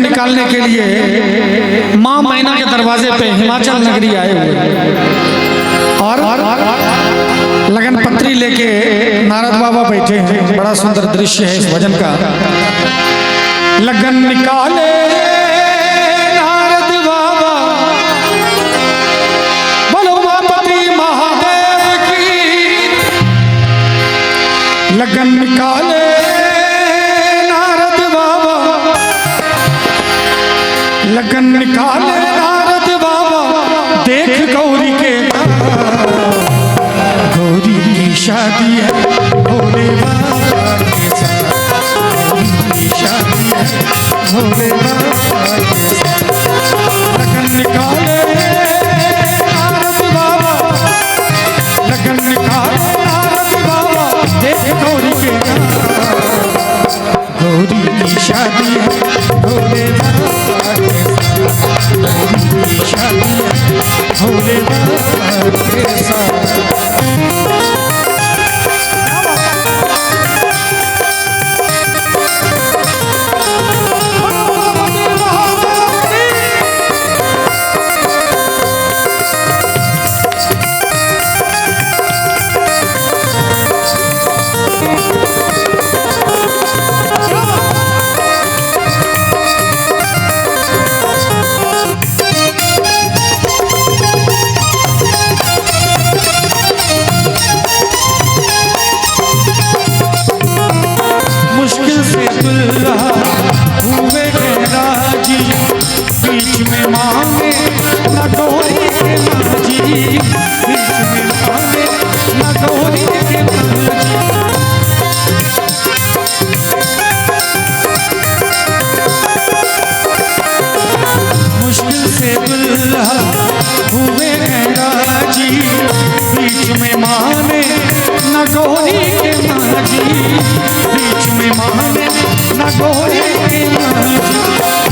लगन निकालने के लिए माँ मैना के दरवाजे पे हिमाचल नगरी आए हुए और लगन पत्री लेके नारद बाबा बैठे हैं। बड़ा सुंदर दृश्य है इस भजन का। लगन निकाले नारद बाबा, बोलो उमापति महादेव की। लगन निकाले नारद बाबा, लगन निकाले नारद बाबा, देख गौरी के गौरी की शादी है भोले बाबा के साथ, गौरी की शादी है भोले बाबा के साथ। लगन निकाले नारद बाबा, लगन निकाले नारद बाबा, देख गौरी के गौरी की शादी है भोले बाबा के साथ, गौरी की शादी है भोले बाबा के साथ।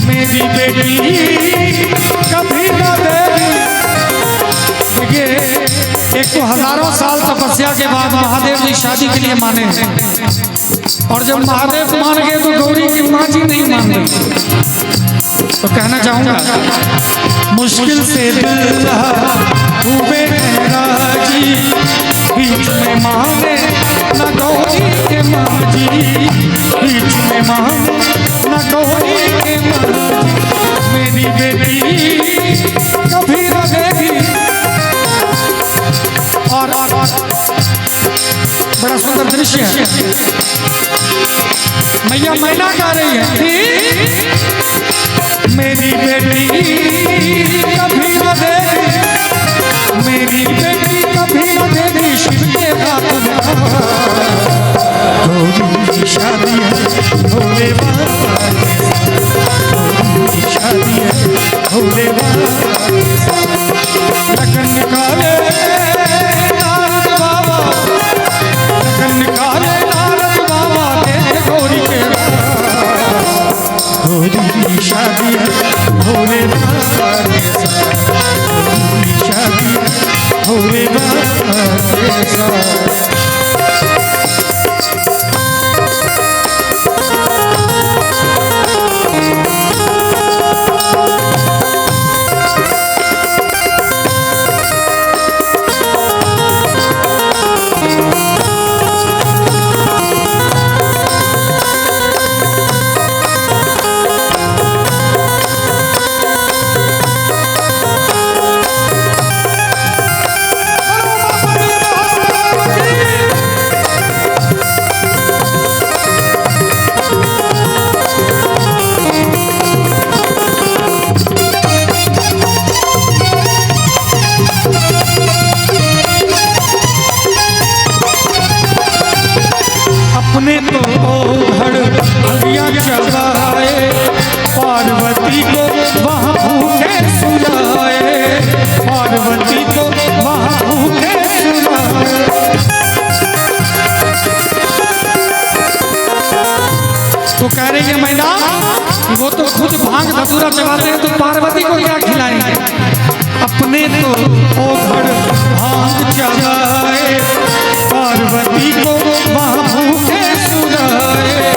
मेरी बेटी कभी न देगी। देखिए, एक तो हजारों साल तपस्या के बाद महादेव जी शादी के लिए माने हैं, और जब महादेव मान गए तो गौरी की माँ जी नहीं मान गई। तो कहना चाहूंगा, मुश्किल से दिल हुए राजी, बीच में माने न गौरी के माँ जी, बीच में माने न गौरी के माँ जी। मेरी बेटी कभी न देगी। और बड़ा सुंदर दृश्य है। मैया मैना गा रही है, मेरी बेटी कभी न देगी, मेरी बेटी कभी न देगी शिव के हाथ में। गौरी की शादी है भोले बाबा के साथ, गौरी की शादी है भोले बाबा के साथ। लगन निकाले नारद बाबा, लगन निकाले नारद बाबा, देख गौरी के गौरी की शादी है भोले बाबा के साथ, गौरी की शादी है भोले बाबा के साथ। अपने तो ओढ़ अगिया चलाए, पार्वती को वहाँ भूखे सुलाए, पार्वती को वहाँ भूखे सुलाए। तो कह रही है मैना, वो तो खुद भांग धतूरा चबाते हैं, तो पार्वती को क्या खिलाएंगे। अपने तो ओढ़ भांग चलाए, पार्वती को वहाँ भूखे सुलाए,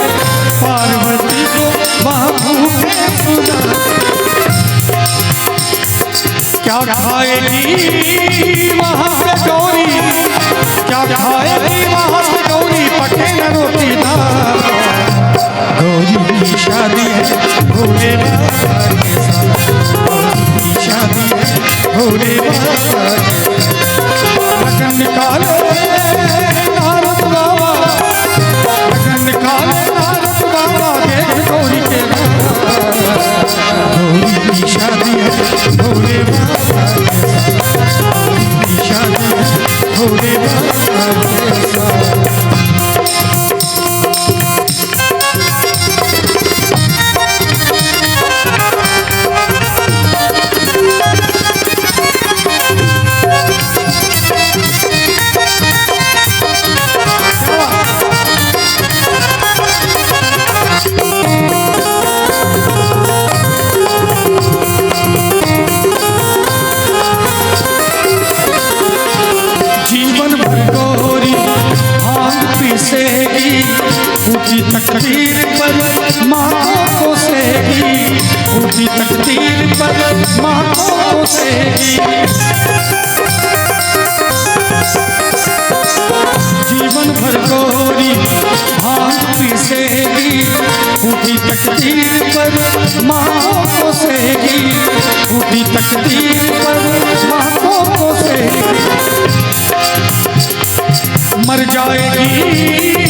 पार्वती को वहाँ भूखे सुना। क्या खाएगी वहाँ पे गौरी, क्या खाएगी वहाँ पे गौरी, पके न रोटी दाल। गौरी की शादी है भोले बाबा के साथ, गौरी की शादी है भोले बाबा के साथ। लगन निकाले नारद बाबा, लगन निकाले नारद बाबा, देख गौरी के नाम। गौरी की शादी है भोले बाबा के साथ, गौरी की शादी है भोले बाबा के साथ। ऊंची तकदीर पर माँ को कोसेगी, ऊंची तकदीर पर माँ को कोसेगी। जीवन भर गोरी भांग पीसेगी, ऊंची तकदीर पर माँ को कोसेगी, ऊंची तकदीर पर माँ को कोसेगी। मर जाएगी